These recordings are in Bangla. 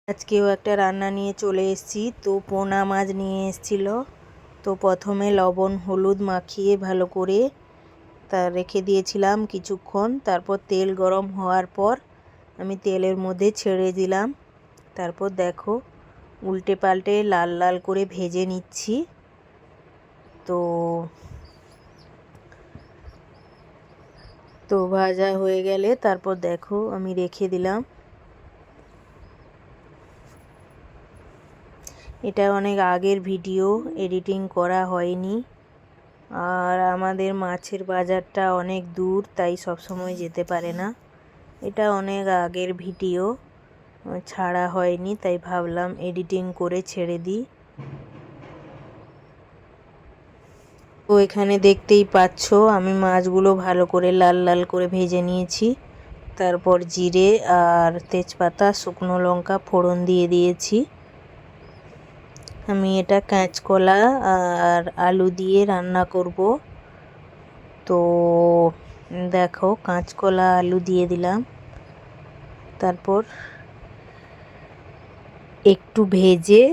আজকেও একটা রান্না নিয়ে চলে এসেছি। তো পোনা মাছ নিয়ে এসেছিল। তো প্রথমে লবণ হলুদ মাখিয়ে ভালো করে রেখে দিয়েছিলাম কিছুক্ষণ। তারপর তেল গরম হওয়ার পর আমি তেলের মধ্যে ছেড়ে দিলাম। তারপর দেখো উল্টে পাল্টে লাল লাল করে ভেজে নিচ্ছি। তো ভাজা হয়ে গেলে তারপর দেখো আমি রেখে দিলাম। এটা অনেক আগের ভিডিও, এডিটিং করা হয়নি। আর আমাদের মাছের বাজারটা অনেক দূর, তাই সবসময় যেতে পারে না। এটা অনেক আগের ভিডিও, ছাড়া হয়নি, তাই ভাবলাম এডিটিং করে ছেড়ে দিই। তো এখানে দেখতেই পাচ্ছ আমি মাছগুলো ভালো করে লাল লাল করে ভেজে নিয়েছি। তারপর জিরে আর তেজপাতা শুকনো লঙ্কা ফোড়ন দিয়ে দিয়েছি। আমি এটা কাঁচকলা আর আলু দিয়ে রান্না করব। তো দেখো কাঁচকলা আলু দিয়ে দিলাম। তারপর একটু ভেজে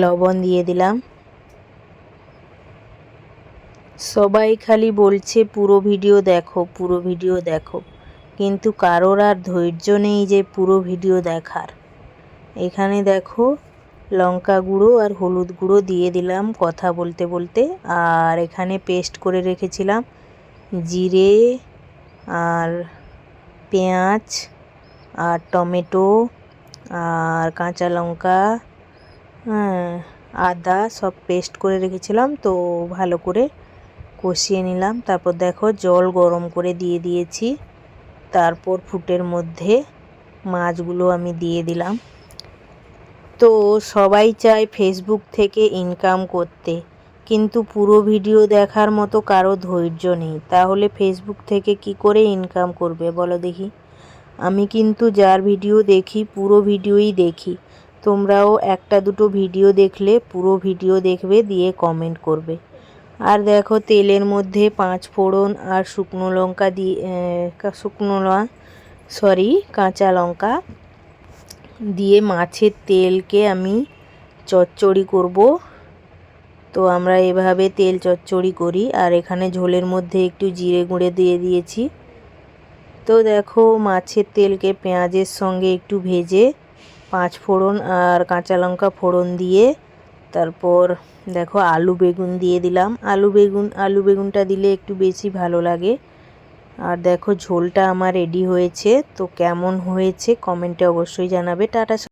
লবণ দিয়ে দিলাম। সবাই খালি বলছে পুরো ভিডিও দেখো, পুরো ভিডিও দেখো, কিন্তু কারোর আর ধৈর্য নেই যে পুরো ভিডিও দেখার। এখানে দেখো লঙ্কা গুঁড়ো আর হলুদ গুঁড়ো দিয়ে দিলাম কথা বলতে বলতে। আর এখানে পেস্ট করে রেখেছিলাম জিরে আর পেঁয়াজ আর টমেটো আর কাঁচা লঙ্কা, আদা সব পেস্ট করে রেখেছিলাম। তো ভালো করে কষিয়ে নিলাম। তারপর দেখো জল গরম করে দিয়ে দিয়েছি। তারপর ফুটের মধ্যে মাছগুলো আমি দিয়ে দিলাম। তো সবাই চায় ফেসবুক থেকে ইনকাম করতে, কিন্তু পুরো ভিডিও দেখার মতো কারো ধৈর্য নেই। তাহলে ফেসবুক থেকে কি করে ইনকাম করবে বলো দেখি? আমি কিন্তু যার ভিডিও দেখি পুরো ভিডিওই দেখি। তোমরাও একটা দুটো ভিডিও দেখলে পুরো ভিডিও দেখবে, দিয়ে কমেন্ট করবে। আর দেখো তেলের মধ্যে 5 ফোড়ন আর শুকনো লঙ্কা দিয়ে কাঁচা লঙ্কা দিয়ে মাছের তেলকে আমি চচ্চড়ি করব। তো আমরা এভাবে তেল চচ্চড়ি করি। আর এখানে ঝোলের মধ্যে একটু জিরে গুঁড়ে দিয়ে দিয়েছি। তো দেখো মাছের তেলকে পেঁয়াজের সঙ্গে একটু ভেজে 5 ফোড়ন আর কাঁচা লঙ্কা ফোড়ন দিয়ে তারপর দেখো আলু বেগুন দিয়ে দিলাম। আলু বেগুনটা দিলে একটু বেশি ভালো লাগে। আর দেখো ঝোলটা আমার রেডি হয়েছে। তো কেমন হয়েছে কমেন্টে অবশ্যই জানাবে। টাটা।